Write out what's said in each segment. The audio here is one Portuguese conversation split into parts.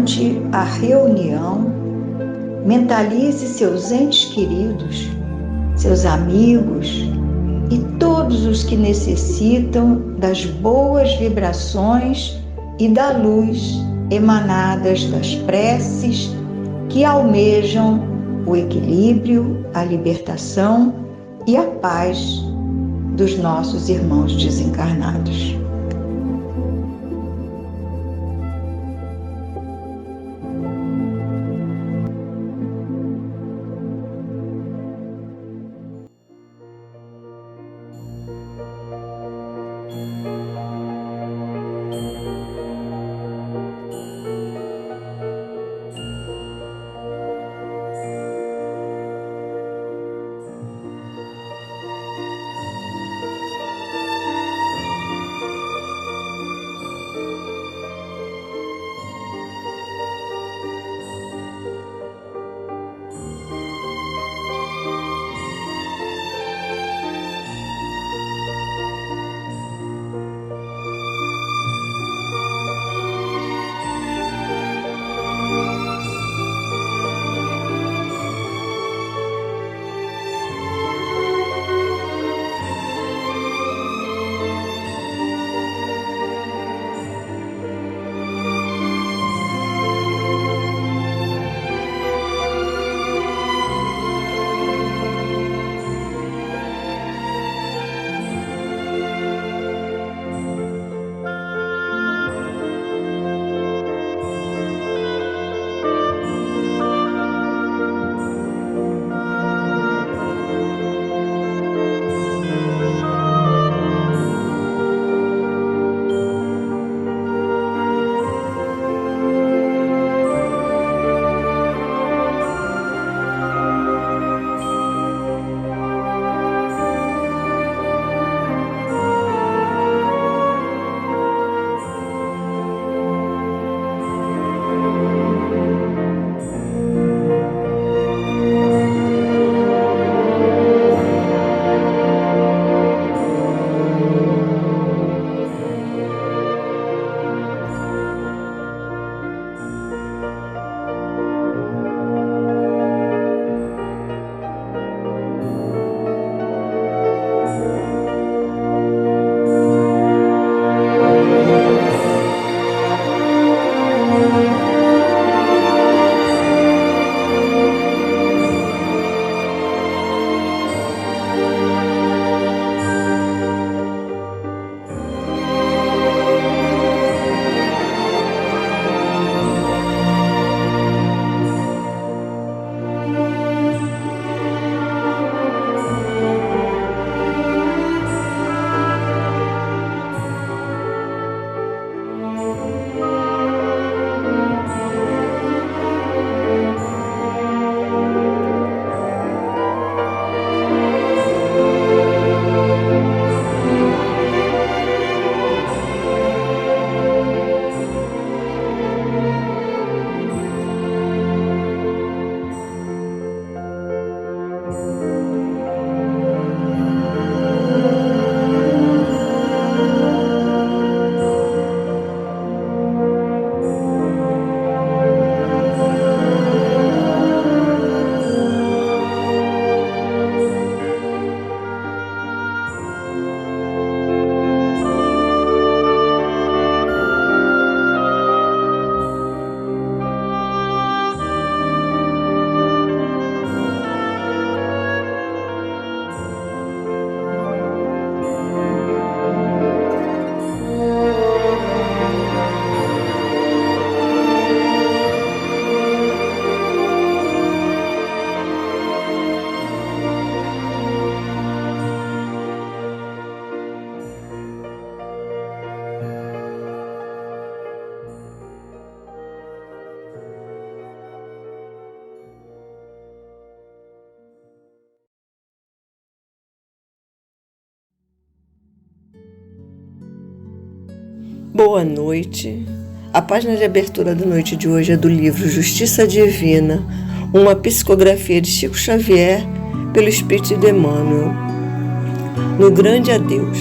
durante a reunião, mentalize seus entes queridos, seus amigos e todos os que necessitam das boas vibrações e da luz emanadas das preces que almejam o equilíbrio, a libertação e a paz dos nossos irmãos desencarnados. Boa noite. A página de abertura da noite de hoje é do livro Justiça Divina, uma psicografia de Chico Xavier pelo Espírito de Emmanuel. No grande adeus.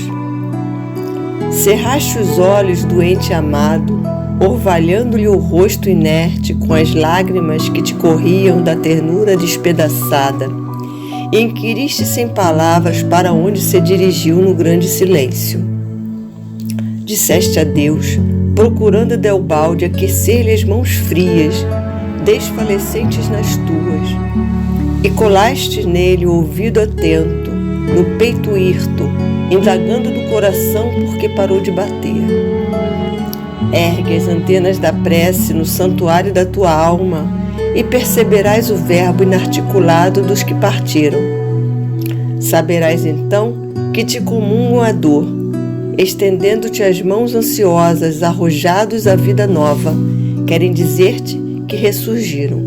Cerraste os olhos, doente amado, orvalhando-lhe o rosto inerte com as lágrimas que te corriam da ternura despedaçada, e inquiriste sem palavras para onde se dirigiu no grande silêncio. Disseste adeus, procurando Deobalde aquecer-lhe as mãos frias, desfalecentes nas tuas, e colaste nele o ouvido atento, no peito hirto, indagando do coração porque parou de bater. Ergue as antenas da prece no santuário da tua alma e perceberás o verbo inarticulado dos que partiram. Saberás então que te comungam a dor, estendendo-te as mãos ansiosas, arrojados à vida nova, querem dizer-te que ressurgiram.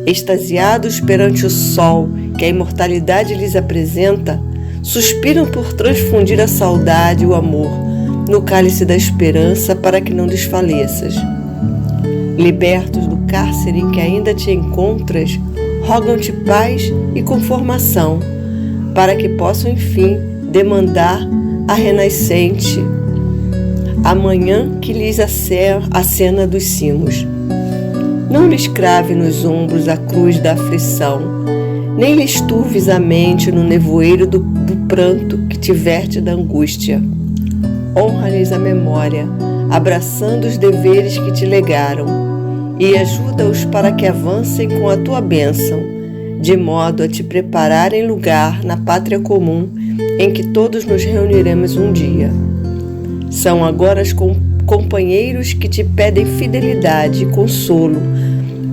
Extasiados perante o sol que a imortalidade lhes apresenta, suspiram por transfundir a saudade e o amor no cálice da esperança para que não desfaleças. Libertos do cárcere em que ainda te encontras, rogam-te paz e conformação, para que possam, enfim, demandar a renascente amanhã que lhes acena dos cimos. Não lhes crave nos ombros a cruz da aflição, nem lhes turves a mente no nevoeiro do pranto que te verte da angústia. Honra-lhes a memória, abraçando os deveres que te legaram, e ajuda-os para que avancem com a tua bênção, de modo a te prepararem lugar na pátria comum em que todos nos reuniremos um dia. São agora os companheiros que te pedem fidelidade e consolo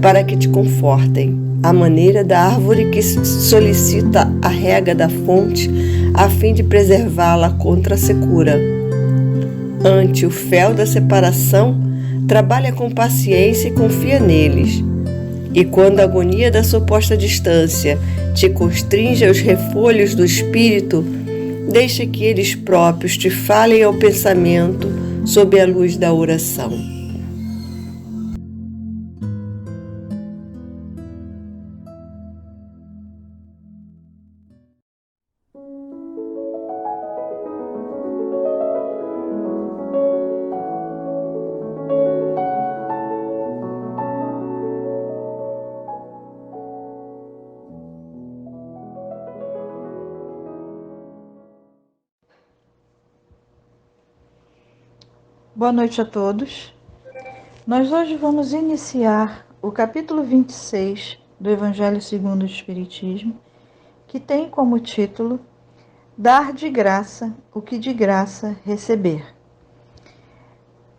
para que te confortem, à maneira da árvore que solicita a rega da fonte a fim de preservá-la contra a secura. Ante o fel da separação, trabalha com paciência e confia neles. E quando a agonia da suposta distância te constringe aos refolhos do espírito, deixa que eles próprios te falem ao pensamento sob a luz da oração. Boa noite a todos. Nós hoje vamos iniciar o capítulo 26 do Evangelho segundo o Espiritismo, que tem como título Dar de graça o que de graça receber.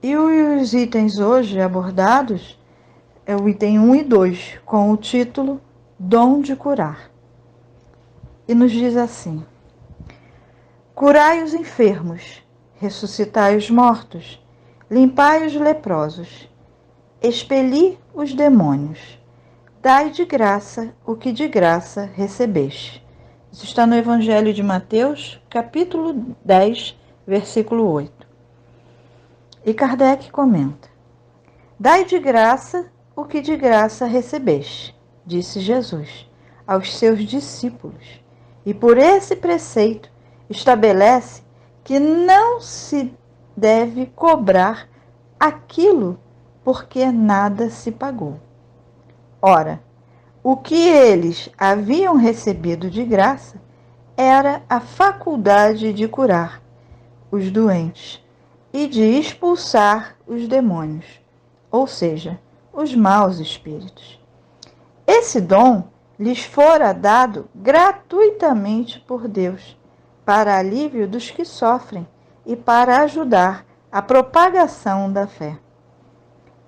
E os itens hoje abordados é o item 1 e 2, com o título Dom de curar. E nos diz assim: Curai os enfermos, ressuscitai os mortos, limpai os leprosos, expeli os demônios, dai de graça o que de graça recebeste. Isso está no Evangelho de Mateus, capítulo 10, versículo 8. E Kardec comenta: Dai de graça o que de graça recebeste, disse Jesus aos seus discípulos, e por esse preceito estabelece que não se deve cobrar aquilo porque nada se pagou. Ora, o que eles haviam recebido de graça era a faculdade de curar os doentes e de expulsar os demônios, ou seja, os maus espíritos. Esse dom lhes fora dado gratuitamente por Deus, para alívio dos que sofrem e para ajudar a propagação da fé.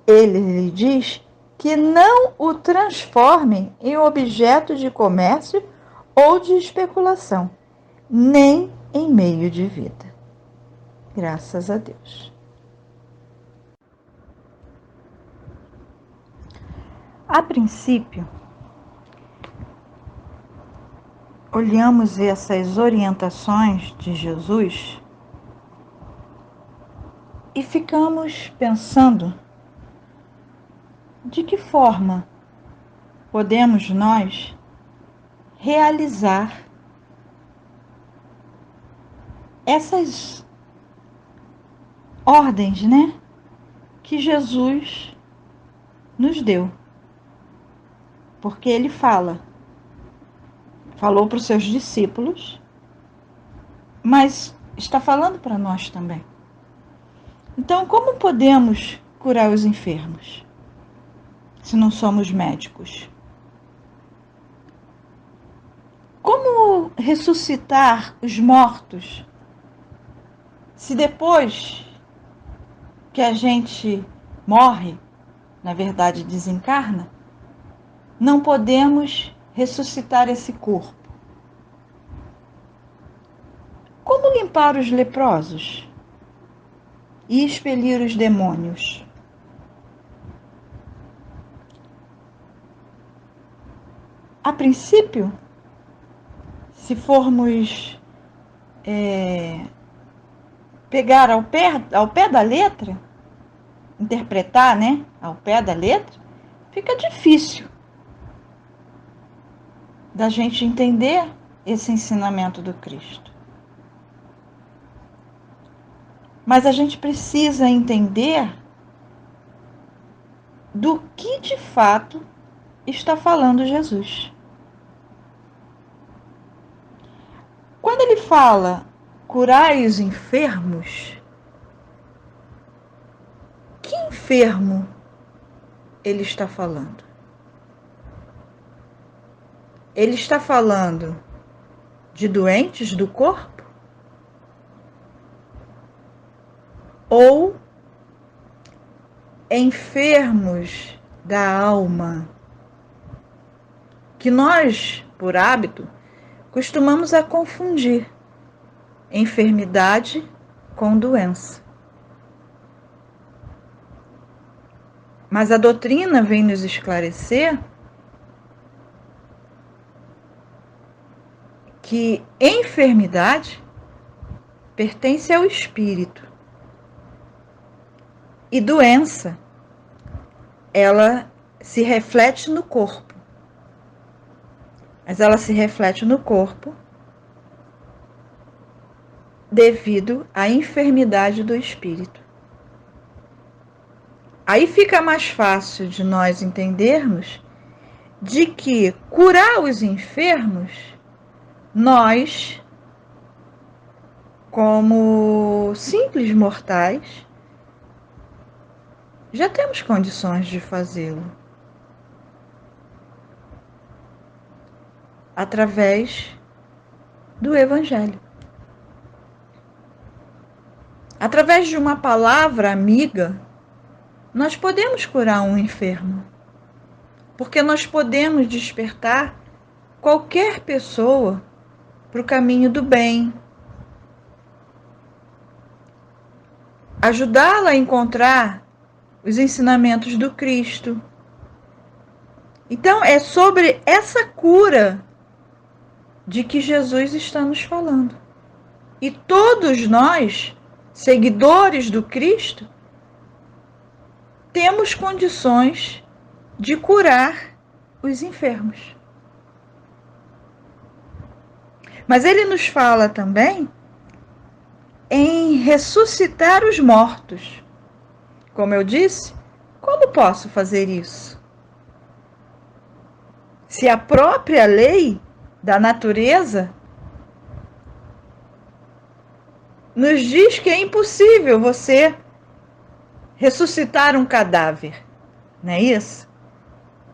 Ele lhe diz que não o transformem em objeto de comércio ou de especulação, nem em meio de vida. Graças a Deus. A princípio, olhamos essas orientações de Jesus e ficamos pensando de que forma podemos nós realizar essas ordens, que Jesus nos deu. Porque ele falou para os seus discípulos, mas está falando para nós também. Então, como podemos curar os enfermos, se não somos médicos? Como ressuscitar os mortos, se depois que a gente morre, na verdade desencarna, não podemos ressuscitar esse corpo? Como limpar os leprosos e expelir os demônios? A princípio, se formos pegar ao pé da letra, interpretar, né, ao pé da letra, fica difícil da gente entender esse ensinamento do Cristo. Mas a gente precisa entender do que de fato está falando Jesus. Quando ele fala curai os enfermos, que enfermo ele está falando? Ele está falando de doentes do corpo? Ou enfermos da alma? Que nós, por hábito, costumamos a confundir enfermidade com doença. Mas a doutrina vem nos esclarecer que enfermidade pertence ao espírito e doença, ela se reflete no corpo. Mas ela se reflete no corpo devido à enfermidade do espírito. Aí fica mais fácil de nós entendermos de que curar os enfermos, nós, como simples mortais, já temos condições de fazê-lo. Através do Evangelho. Através de uma palavra amiga, nós podemos curar um enfermo. Porque nós podemos despertar qualquer pessoa para o caminho do bem. Ajudá-la a encontrar os ensinamentos do Cristo. Então, é sobre essa cura de que Jesus está nos falando. E todos nós, seguidores do Cristo, temos condições de curar os enfermos. Mas ele nos fala também em ressuscitar os mortos. Como eu disse, como posso fazer isso? Se a própria lei da natureza nos diz que é impossível você ressuscitar um cadáver, não é isso?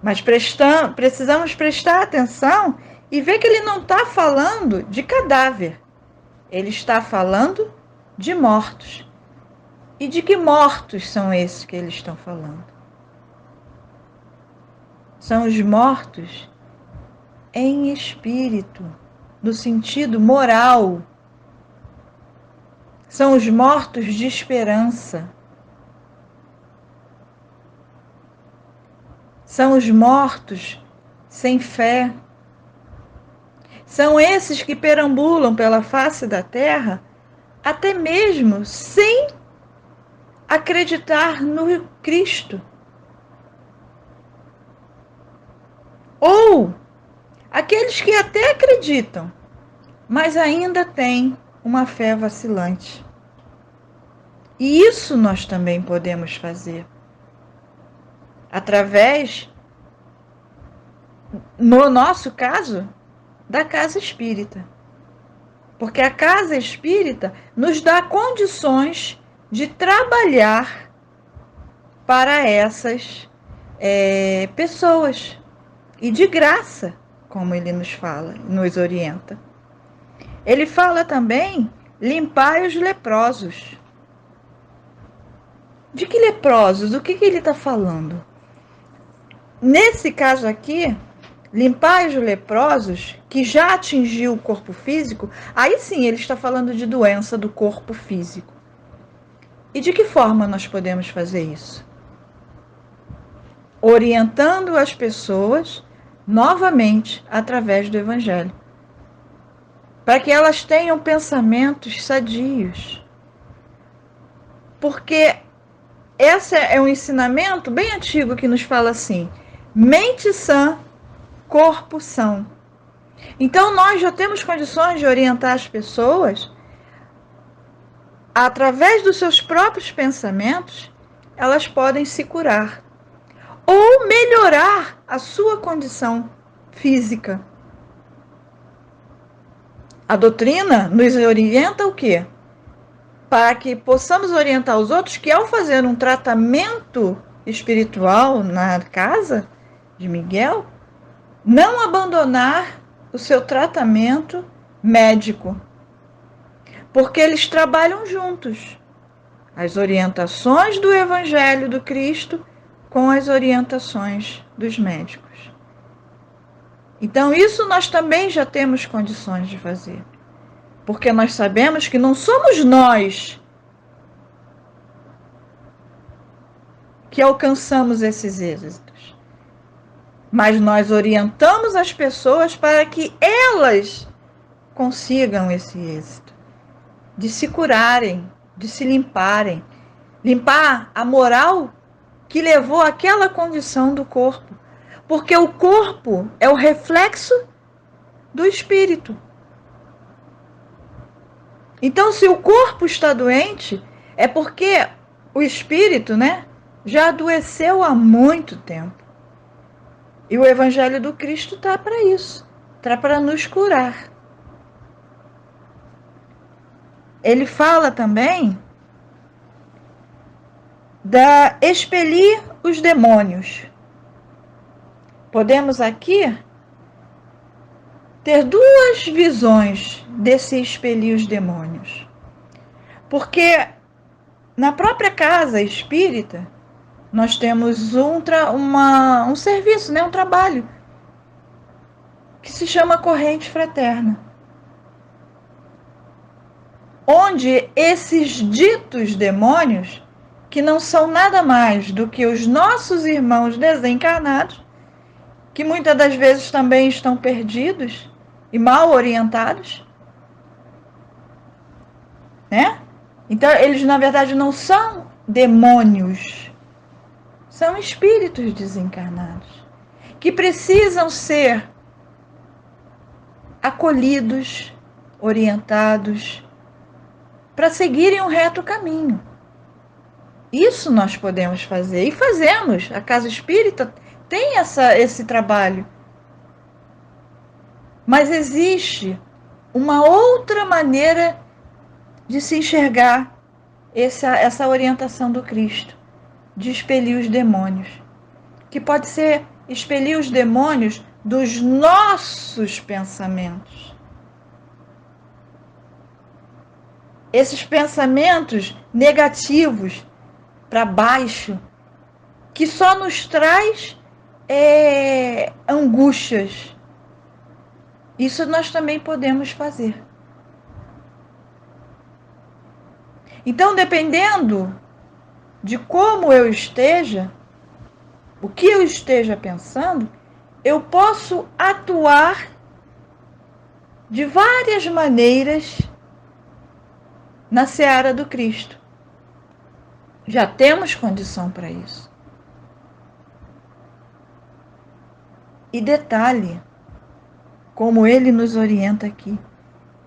Mas precisamos prestar atenção e ver que ele não está falando de cadáver, ele está falando de mortos. E de que mortos são esses que eles estão falando? São os mortos em espírito, no sentido moral. São os mortos de esperança. São os mortos sem fé. São esses que perambulam pela face da terra, até mesmo sem acreditar no Cristo. Ou aqueles que até acreditam, mas ainda têm uma fé vacilante. E isso nós também podemos fazer através, no nosso caso, da casa espírita. Porque a casa espírita nos dá condições de trabalhar para essas pessoas. E de graça, como ele nos fala, nos orienta. Ele fala também, limpai os leprosos. De que leprosos? O que ele está falando? Nesse caso aqui, limpar os leprosos, que já atingiu o corpo físico, aí sim ele está falando de doença do corpo físico. E de que forma nós podemos fazer isso? Orientando as pessoas, novamente, através do Evangelho. Para que elas tenham pensamentos sadios. Porque esse é um ensinamento bem antigo que nos fala assim, mente sã, corpo são. Então nós já temos condições de orientar as pessoas através dos seus próprios pensamentos, elas podem se curar ou melhorar a sua condição física. A doutrina nos orienta o quê? Para que possamos orientar os outros que ao fazer um tratamento espiritual na casa de Miguel, não abandonar o seu tratamento médico, porque eles trabalham juntos. As orientações do Evangelho do Cristo com as orientações dos médicos. Então, isso nós também já temos condições de fazer, porque nós sabemos que não somos nós que alcançamos esses êxitos, mas nós orientamos as pessoas para que elas consigam esse êxito, de se curarem, de se limparem, limpar a moral que levou àquela condição do corpo, porque o corpo é o reflexo do espírito. Então, se o corpo está doente, é porque o espírito, já adoeceu há muito tempo. E o Evangelho do Cristo está para isso, está para nos curar. Ele fala também da expelir os demônios. Podemos aqui ter duas visões desse expelir os demônios. Porque na própria casa espírita, nós temos um serviço, um trabalho, que se chama corrente fraterna. Onde esses ditos demônios, que não são nada mais do que os nossos irmãos desencarnados, que muitas das vezes também estão perdidos e mal orientados, Então, eles na verdade não são demônios, são espíritos desencarnados, que precisam ser acolhidos, orientados, para seguirem um reto caminho. Isso nós podemos fazer, e fazemos. A casa espírita tem esse trabalho. Mas existe uma outra maneira de se enxergar essa orientação do Cristo, de expelir os demônios, que pode ser expelir os demônios dos nossos pensamentos. Esses pensamentos negativos para baixo, que só nos traz angústias. Isso nós também podemos fazer. Então, dependendo de como eu esteja, o que eu esteja pensando, eu posso atuar de várias maneiras na seara do Cristo. Já temos condição para isso. E detalhe, como ele nos orienta aqui,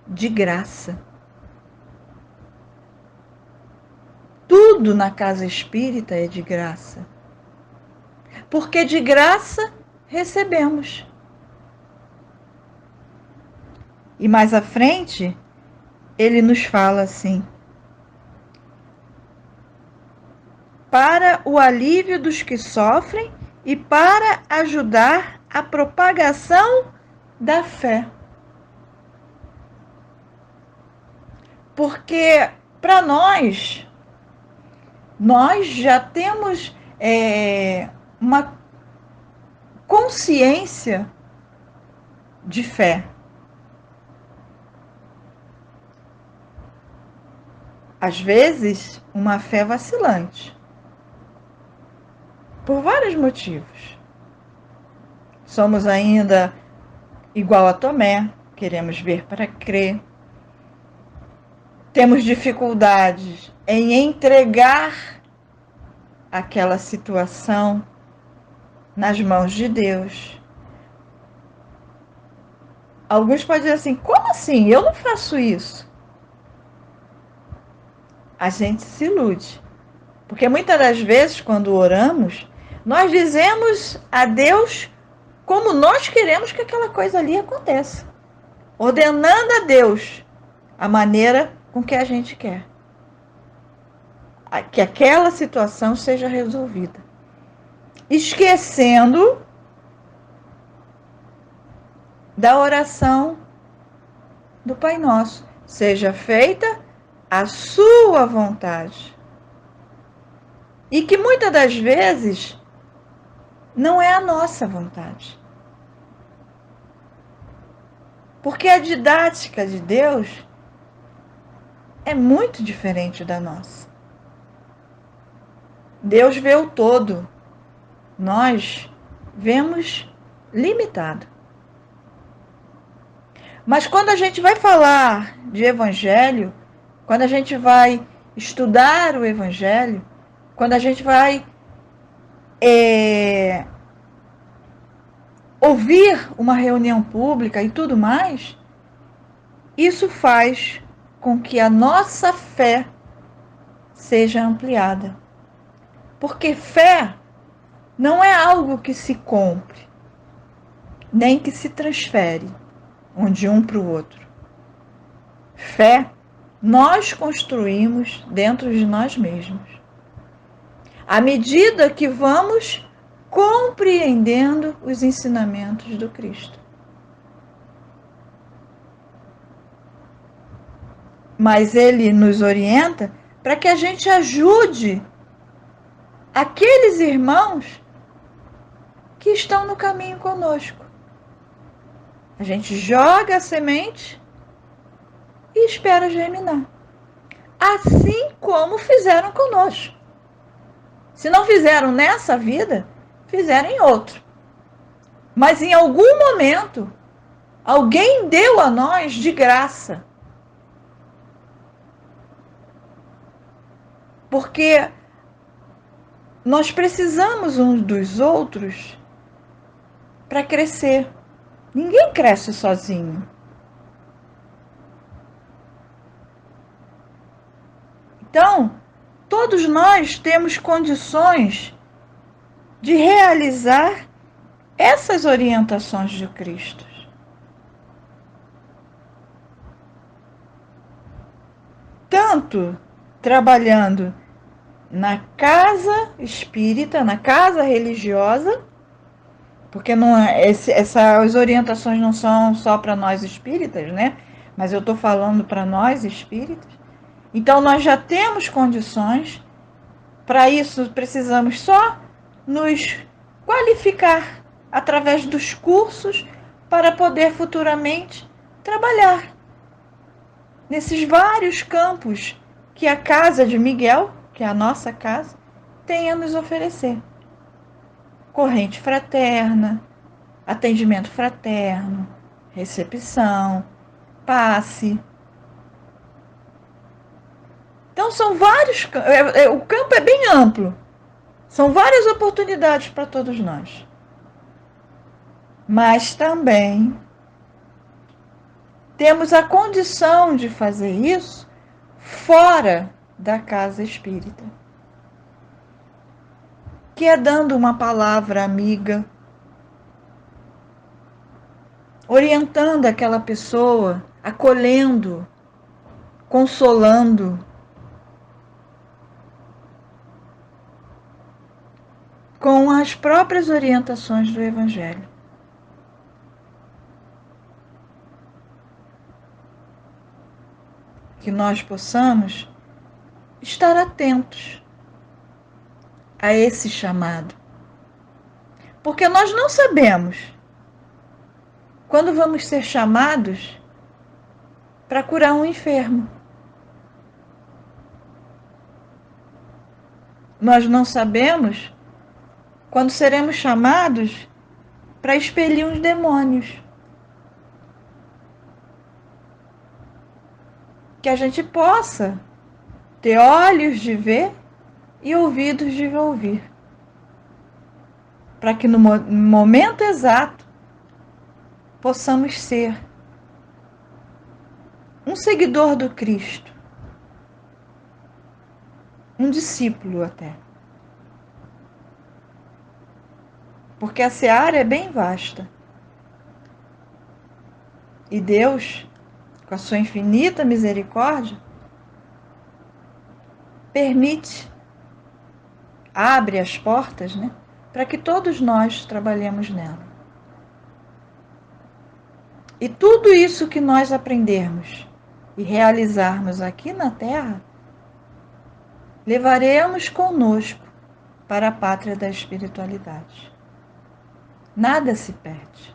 de graça. tudo na casa espírita é de graça. Porque de graça recebemos. E mais à frente, ele nos fala assim: para o alívio dos que sofrem e para ajudar a propagação da fé. Porque para nós já temos uma consciência de fé. Às vezes, uma fé vacilante. Por vários motivos. Somos ainda igual a Tomé, queremos ver para crer. Temos dificuldades em entregar aquela situação nas mãos de Deus. Alguns podem dizer assim: como assim? Eu não faço isso. A gente se ilude. Porque muitas das vezes, quando oramos, nós dizemos a Deus como nós queremos que aquela coisa ali aconteça. Ordenando a Deus a maneira com que a gente quer. Que aquela situação seja resolvida. Esquecendo da oração do Pai Nosso. Seja feita a sua vontade. E que muitas das vezes não é a nossa vontade. Porque a didática de Deus é muito diferente da nossa. Deus vê o todo. Nós vemos limitado. Mas quando a gente vai falar de evangelho, quando a gente vai estudar o evangelho, quando a gente vai ouvir uma reunião pública e tudo mais, isso faz com que a nossa fé seja ampliada. Porque fé não é algo que se compre, nem que se transfere de um para o outro. Fé nós construímos dentro de nós mesmos. À medida que vamos compreendendo os ensinamentos do Cristo. Mas ele nos orienta para que a gente ajude aqueles irmãos que estão no caminho conosco. A gente joga a semente e espera germinar. Assim como fizeram conosco. Se não fizeram nessa vida, fizeram em outro. Mas em algum momento, alguém deu a nós de graça. Porque nós precisamos uns dos outros para crescer. Ninguém cresce sozinho. Então, todos nós temos condições de realizar essas orientações de Cristo. Tanto trabalhando na casa espírita, na casa religiosa, porque não essas orientações não são só para nós espíritas, né? Mas eu estou falando para nós espíritas. Então, nós já temos condições. Para isso, precisamos só nos qualificar através dos cursos para poder futuramente trabalhar nesses vários campos que a Casa de Miguel, que é a nossa casa, tem a nos oferecer. Corrente fraterna, atendimento fraterno, recepção, passe. Então, são vários. O campo é bem amplo. São várias oportunidades para todos nós. Mas também temos a condição de fazer isso fora da casa espírita. que é dando uma palavra amiga, orientando aquela pessoa, acolhendo, consolando, com as próprias orientações do Evangelho. Que nós possamos estar atentos a esse chamado. Porque nós não sabemos quando vamos ser chamados para curar um enfermo. Nós não sabemos quando seremos chamados para expelir uns demônios. Que a gente possa ter olhos de ver e ouvidos de ouvir. Para que no momento exato possamos ser um seguidor do Cristo, um discípulo até. Porque a seara é bem vasta. E Deus, com a sua infinita misericórdia, abre as portas, para que todos nós trabalhemos nela. E tudo isso que nós aprendermos e realizarmos aqui na Terra, levaremos conosco para a pátria da espiritualidade. Nada se perde.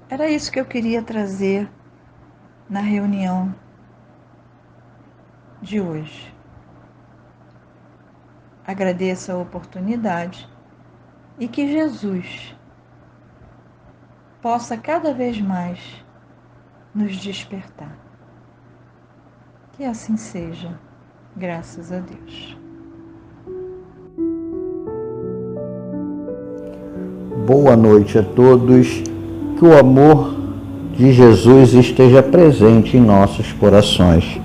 Era isso que eu queria trazer na reunião de hoje. Agradeço a oportunidade e que Jesus possa cada vez mais nos despertar. Que assim seja, graças a Deus. Boa noite a todos. Que o amor de Jesus esteja presente em nossos corações.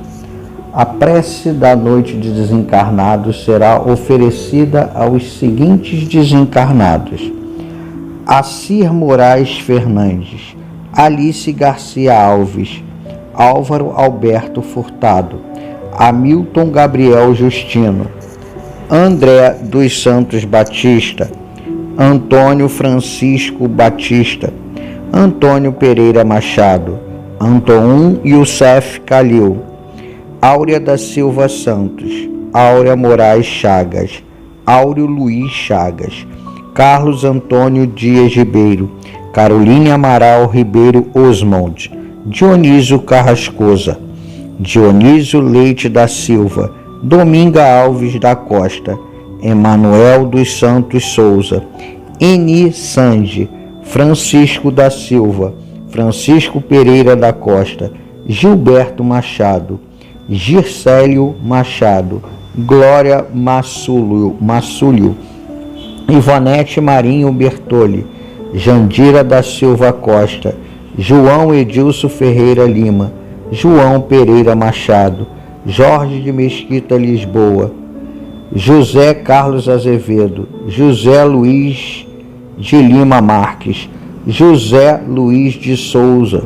A prece da noite de desencarnados será oferecida aos seguintes desencarnados: Acir Moraes Fernandes, Alice Garcia Alves, Álvaro Alberto Furtado, Hamilton Gabriel Justino, André dos Santos Batista, Antônio Francisco Batista, Antônio Pereira Machado, Anton Youssef Calil, Áurea da Silva Santos, Áurea Moraes Chagas, Áureo Luiz Chagas, Carlos Antônio Dias Ribeiro, Caroline Amaral Ribeiro Osmond, Dionísio Carrascosa, Dionísio Leite da Silva, Dominga Alves da Costa, Emanuel dos Santos Souza, Eni Sanji, Francisco da Silva, Francisco Pereira da Costa, Gilberto Machado, Gircélio Machado, Glória Massulio, Ivonete Marinho Bertoli, Jandira da Silva Costa, João Edilson Ferreira Lima, João Pereira Machado, Jorge de Mesquita Lisboa, José Carlos Azevedo, José Luiz de Lima Marques, José Luiz de Souza,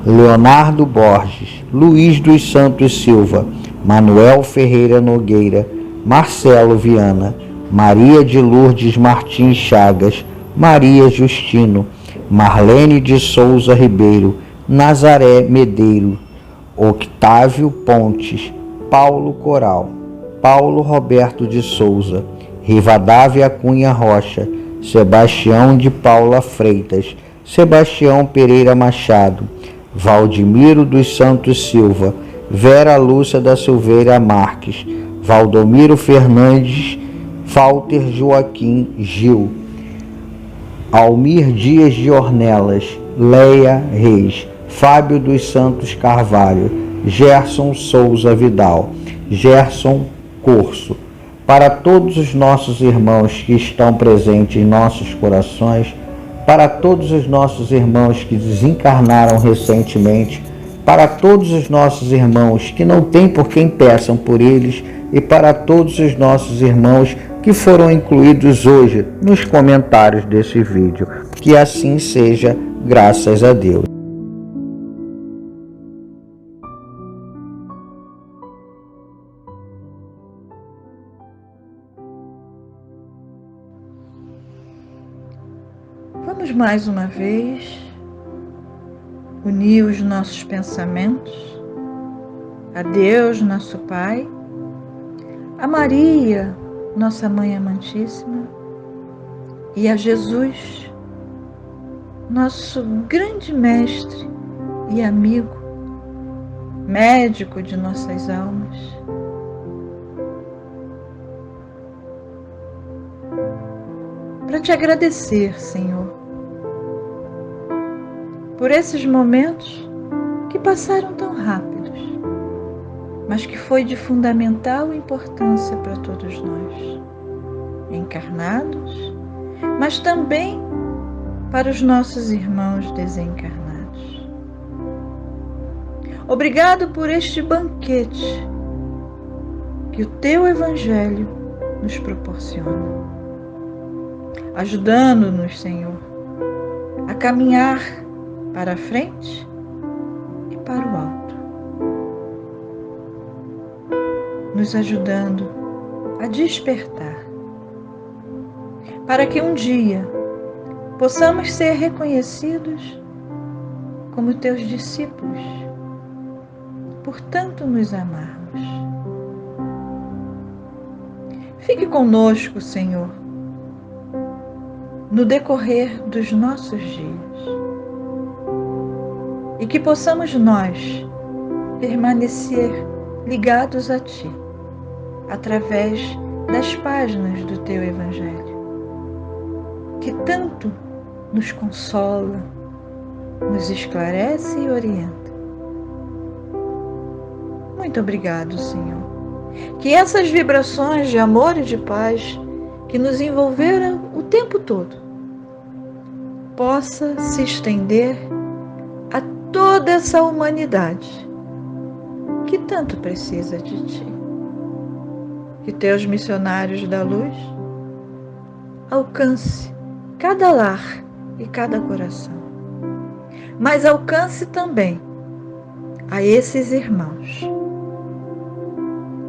Leonardo Borges, Luiz dos Santos Silva, Manuel Ferreira Nogueira, Marcelo Viana, Maria de Lourdes Martins Chagas, Maria Justino, Marlene de Souza Ribeiro, Nazaré Medeiro, Octávio Pontes, Paulo Coral, Paulo Roberto de Souza, Rivadavia Cunha Rocha, Sebastião de Paula Freitas, Sebastião Pereira Machado, Valdemiro dos Santos Silva, Vera Lúcia da Silveira Marques, Valdomiro Fernandes, Walter Joaquim Gil, Almir Dias de Ornelas, Leia Reis, Fábio dos Santos Carvalho, Gerson Souza Vidal, Gerson Corso. Para todos os nossos irmãos que estão presentes em nossos corações, para todos os nossos irmãos que desencarnaram recentemente, para todos os nossos irmãos que não têm por quem peçam por eles, e para todos os nossos irmãos que foram incluídos hoje nos comentários desse vídeo. Que assim seja, graças a Deus. Vamos mais uma vez unir os nossos pensamentos a Deus, nosso Pai, a Maria, nossa Mãe Amantíssima, e a Jesus, nosso grande mestre e amigo, médico de nossas almas. Para te agradecer, Senhor, por esses momentos que passaram tão rápidos, mas que foi de fundamental importância para todos nós, encarnados, mas também para os nossos irmãos desencarnados. Obrigado por este banquete que o Teu Evangelho nos proporciona, ajudando-nos, Senhor, a caminhar para a frente e para o alto, nos ajudando a despertar, para que um dia possamos ser reconhecidos como Teus discípulos, por tanto nos amarmos. Fique conosco, Senhor, no decorrer dos nossos dias, e que possamos nós permanecer ligados a Ti, através das páginas do Teu Evangelho, que tanto nos consola, nos esclarece e orienta. Muito obrigado, Senhor. Que essas vibrações de amor e de paz que nos envolveram o tempo todo possa se estender a toda essa humanidade que tanto precisa de Ti. Que Teus missionários da luz alcance cada lar e cada coração, mas alcance também a esses irmãos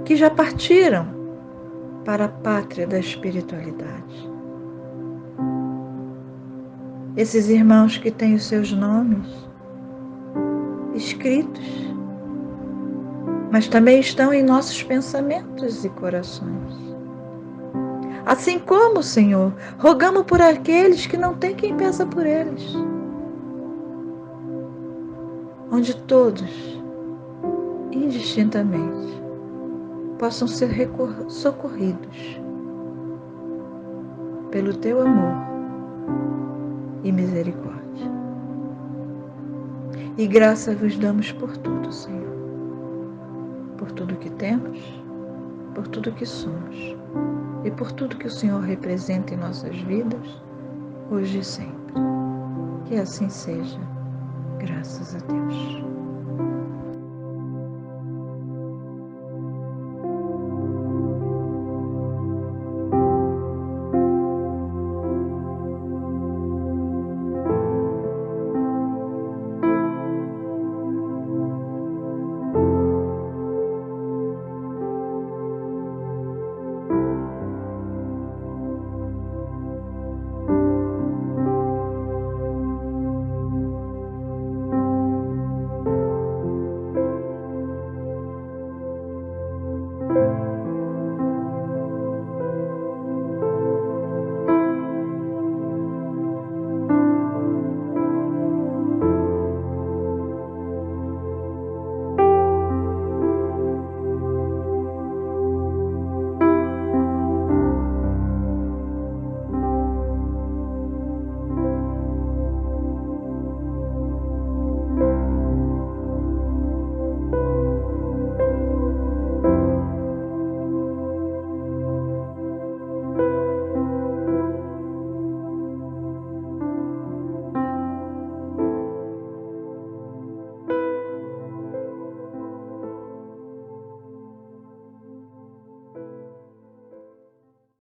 que já partiram para a pátria da espiritualidade. Esses irmãos que têm os seus nomes escritos, mas também estão em nossos pensamentos e corações. Assim como, Senhor, rogamos por aqueles que não têm quem peça por eles, onde todos, indistintamente, possam ser socorridos pelo Teu amor e misericórdia. E graça vos damos por tudo, Senhor, por tudo que temos, por tudo que somos e por tudo que o Senhor representa em nossas vidas, hoje e sempre. Que assim seja, graças a Deus.